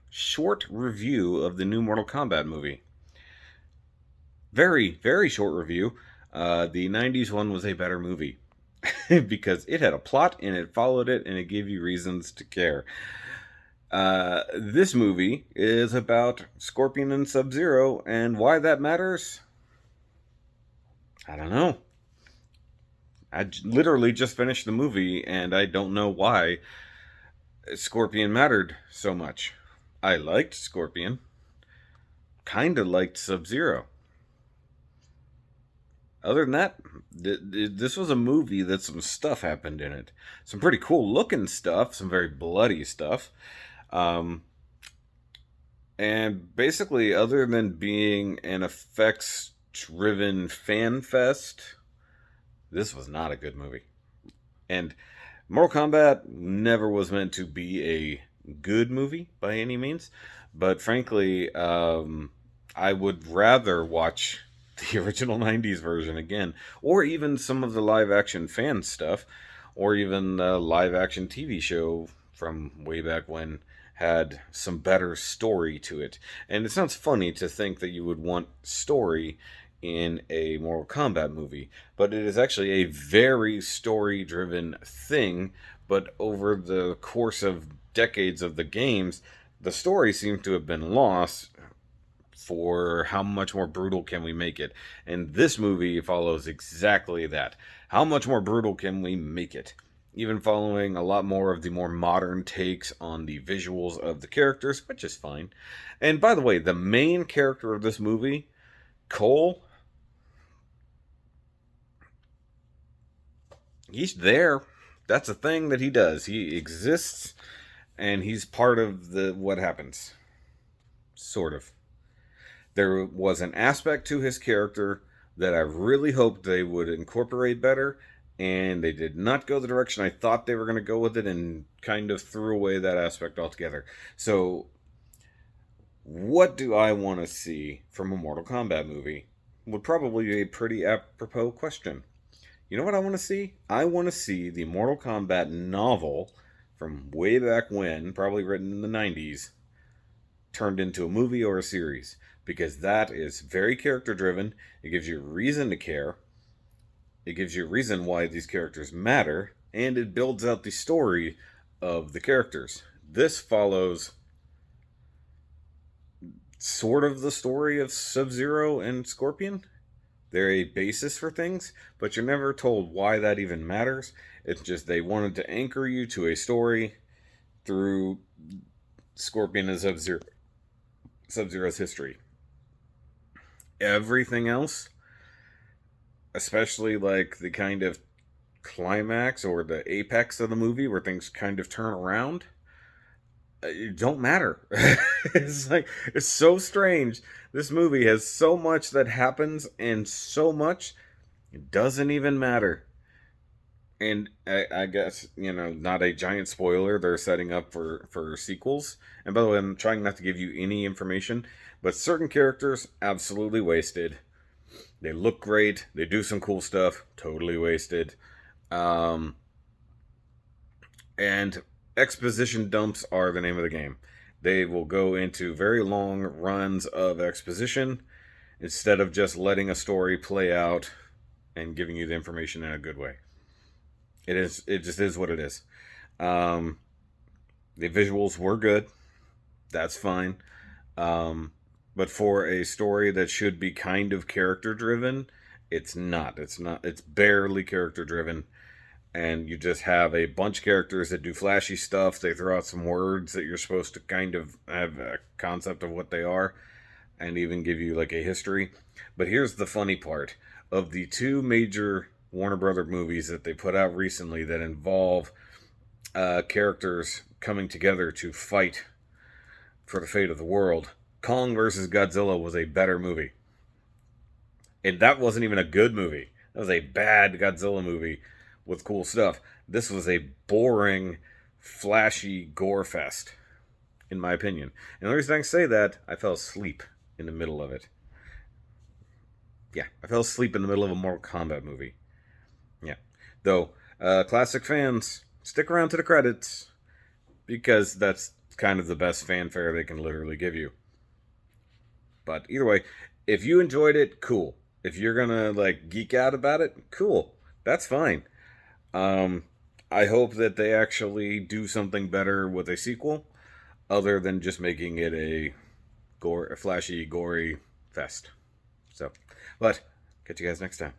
Short review of the new Mortal Kombat movie. Very, very short review. The 90s one was a better movie because it had a plot and it followed it and it gave you reasons to care. This movie is about Scorpion and Sub-Zero, and why that matters, I don't know. Literally just finished the movie and I don't know why Scorpion mattered so much. I liked Scorpion, kinda liked Sub-Zero. Other than that, this was a movie that some stuff happened in it. Some pretty cool looking stuff, some very bloody stuff. Um, and basically, other than being an effects driven fan fest, this was not a good movie. And Mortal Kombat never was meant to be a good movie by any means. But frankly, I would rather watch the original 90s version again, or even some of the live action fan stuff, or even the live action TV show from way back when had some better story to it. And it sounds funny to think that you would want story in a Mortal Kombat movie, but it is actually a very story driven thing. But over the course of decades of the games, the story seems to have been lost for how much more brutal can we make it. And this movie follows exactly that. How much more brutal can we make it? Even following a lot more of the more modern takes on the visuals of the characters, which is fine. And by the way, the main character of this movie, Cole, he's there. That's a thing that he does. He exists and he's part of the what happens. Sort of. There was an aspect to his character that I really hoped they would incorporate better, and they did not go the direction I thought they were going to go with it, and kind of threw away that aspect altogether. So, what do I want to see from a Mortal Kombat movie? Would probably be a pretty apropos question. You know what I want to see? I want to see the Mortal Kombat novel from way back when, probably written in the 90s, turned into a movie or a series, because that is very character driven. It gives you a reason to care. It gives you a reason why these characters matter, and it builds out the story of the characters. This follows sort of the story of Sub-Zero and Scorpion. They're a basis for things, but you're never told why that even matters. It's just they wanted to anchor you to a story through Scorpion and Sub-Zero's history. Everything else, especially like the kind of climax or the apex of the movie where things kind of turn around, it don't matter. It's so strange. This movie has so much that happens and so much it doesn't even matter. And I guess, not a giant spoiler, they're setting up for sequels. And by the way, I'm trying not to give you any information, but certain characters, absolutely wasted. They look great, they do some cool stuff, totally wasted. Um, and exposition dumps are the name of the game. They will go into very long runs of exposition instead of just letting a story play out and giving you the information in a good way. It just is what it is. Um, the visuals were good. That's fine. But for a story that should be kind of character driven, it's not. It's barely character driven. And you just have a bunch of characters that do flashy stuff. They throw out some words that you're supposed to kind of have a concept of what they are, and even give you like a history. But here's the funny part. Of the two major Warner Brother movies that they put out recently that involve characters coming together to fight for the fate of the world, Kong versus Godzilla was a better movie. And that wasn't even a good movie. That was a bad Godzilla movie with cool stuff. This was a boring, flashy gore fest, in my opinion. And the reason I can say that, I fell asleep in the middle of it. Yeah, I fell asleep in the middle of a Mortal Kombat movie. Yeah. Though, classic fans, stick around to the credits, because that's kind of the best fanfare they can literally give you. But either way, if you enjoyed it, cool. If you're gonna like geek out about it, cool. That's fine. Um, I hope that they actually do something better with a sequel, other than just making it a flashy, gory fest. So, but catch you guys next time.